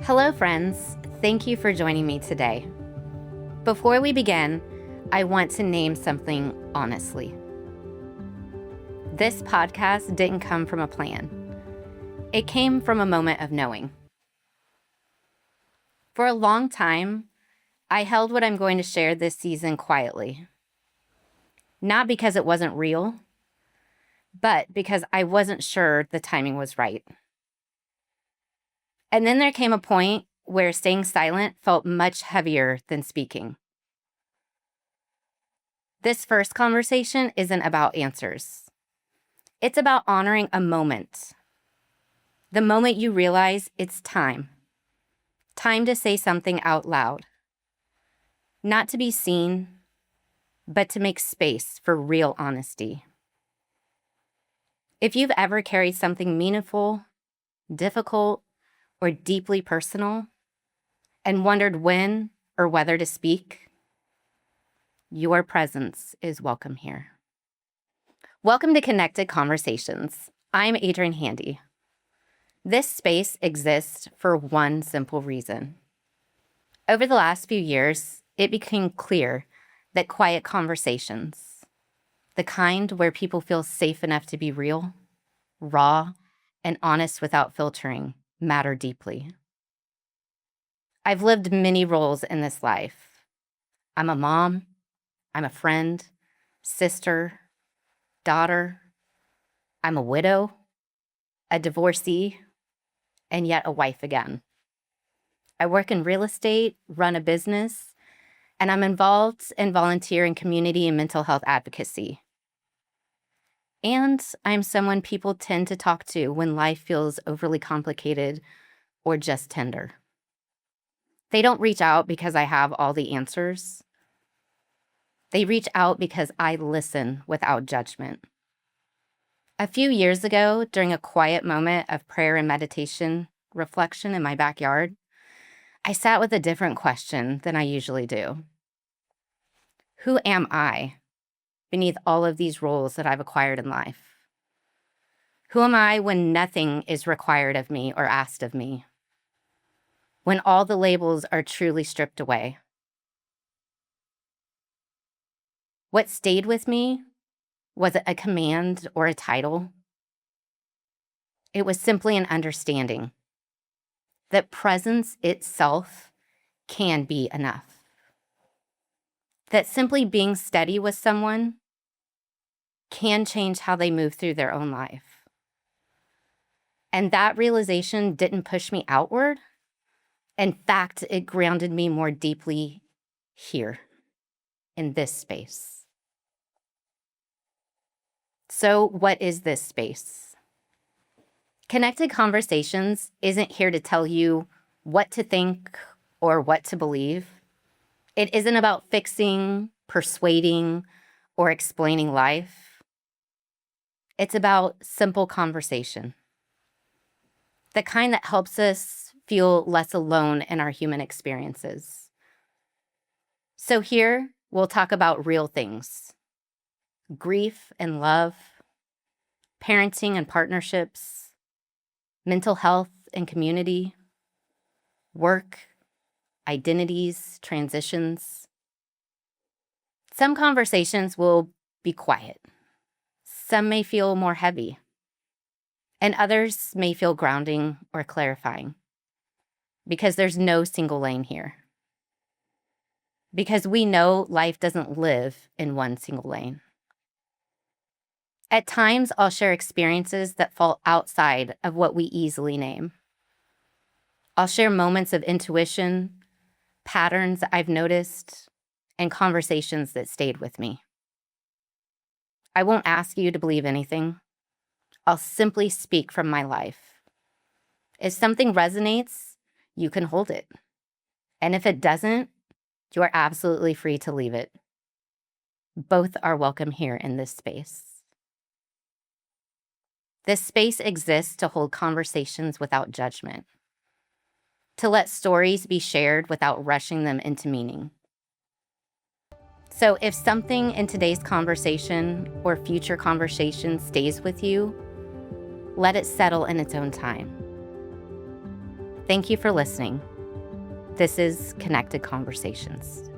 Hello, friends. Thank you for joining me today. Before we begin, I want to name something honestly. This podcast didn't come from a plan. It came from a moment of knowing. For a long time, I held what I'm going to share this season quietly. Not because it wasn't real, but because I wasn't sure the timing was right. And then there came a point where staying silent felt much heavier than speaking. This first conversation isn't about answers. It's about honoring a moment. The moment you realize it's time. Time to say something out loud. Not to be seen, but to make space for real honesty. If you've ever carried something meaningful, difficult, or deeply personal, and wondered when or whether to speak, your presence is welcome here. Welcome to Connected Conversations. I'm Adriane Handy. This space exists for one simple reason. Over the last few years, it became clear that quiet conversations, the kind where people feel safe enough to be real, raw, and honest without filtering, matter deeply. I've lived many roles in this life. I'm a mom, I'm a friend, sister, daughter, I'm a widow, a divorcee, and yet a wife again. I work in real estate, run a business, and I'm involved and volunteer in community and mental health advocacy. And I'm someone people tend to talk to when life feels overly complicated or just tender. They don't reach out because I have all the answers. They reach out because I listen without judgment. A few years ago, during a quiet moment of prayer and meditation reflection in my backyard, I sat with a different question than I usually do. Who am I beneath all of these roles that I've acquired in life? Who am I when nothing is required of me or asked of me? When all the labels are truly stripped away? What stayed with me wasn't a command or a title. It was simply an understanding that presence itself can be enough. That simply being steady with someone can change how they move through their own life. And that realization didn't push me outward. In fact, it grounded me more deeply here, in this space. So, what is this space? Connected Conversations isn't here to tell you what to think or what to believe. It isn't about fixing, persuading, or explaining life. It's about simple conversation. The kind that helps us feel less alone in our human experiences. So here, we'll talk about real things. Grief and love, parenting and partnerships, mental health and community, work, identities, transitions. Some conversations will be quiet. Some may feel more heavy, and others may feel grounding or clarifying, because there's no single lane here. Because we know life doesn't live in one single lane. At times, I'll share experiences that fall outside of what we easily name. I'll share moments of intuition, patterns I've noticed, and conversations that stayed with me. I won't ask you to believe anything. I'll simply speak from my life. If something resonates, you can hold it. And if it doesn't, you are absolutely free to leave it. Both are welcome here in this space. This space exists to hold conversations without judgment, to let stories be shared without rushing them into meaning. So if something in today's conversation or future conversation stays with you, let it settle in its own time. Thank you for listening. This is Connected Conversations.